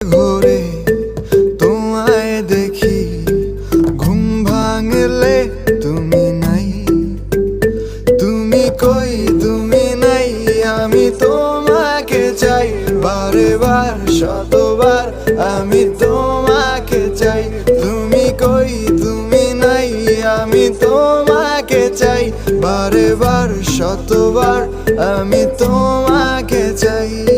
ভোরে তোমায় দেখি, ঘুম ভাঙলে তুমি নাই। তুমি কই, তুমি নাই, আমি তোমাকে চাই। বারে বার শতবার আমি তোমাকে চাই। তুমি কই, তুমি নাই, আমি তোমাকে চাই। বারে বার শতবার আমি তোমাকে চাই।